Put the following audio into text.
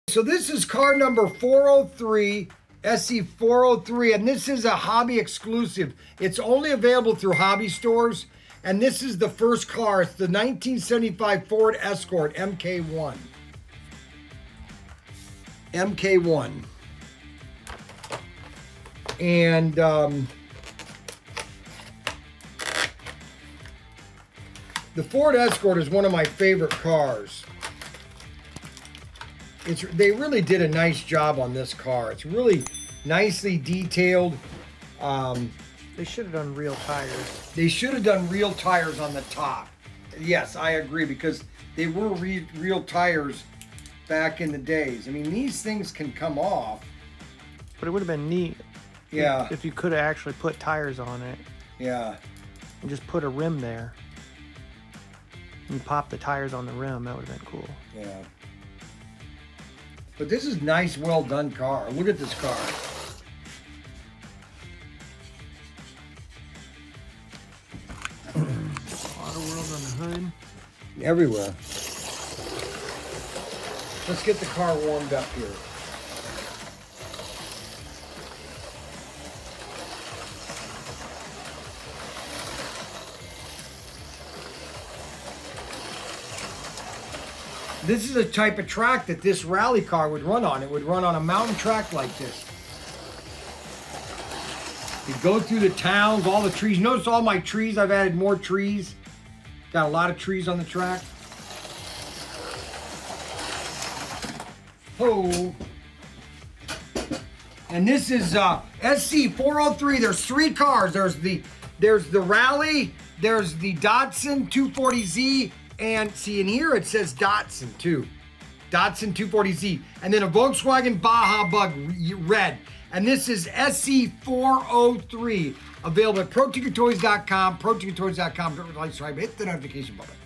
So this is car number 403, SC403, and this is a hobby exclusive. It's only available through hobby stores, and this is the first car. It's the 1975 Ford Escort MK1. MK1. And the Ford Escort is one of my favorite cars. They really did a nice job on this car. It's really nicely detailed. They should have done real tires. They should have done real tires on the top. Yes, I agree, because they were real tires back in the days. I mean, these things can come off. But it would have been neat. Yeah. If you could have actually put tires on it. Yeah. And just put a rim there. And pop the tires on the rim. That would have been cool. Yeah. But this is nice, well done car. Look at this car. Auto World on the hood. Everywhere. Let's get the car warmed up here. This is a type of track that this rally car would run on. It would run on a mountain track like this. You'd go through the towns, all the trees. Notice all my trees, I've added more trees. Got a lot of trees on the track. Oh. And this is SC403. There's three cars. There's the Rally, there's the Datsun 240Z, and see in here it says Datsun too. Datsun 240Z. And then a Volkswagen Baja Bug red. And this is SC403. Available at ProTinkerToys.com. ProTinkerToys.com. Don't like, subscribe, hit the notification button.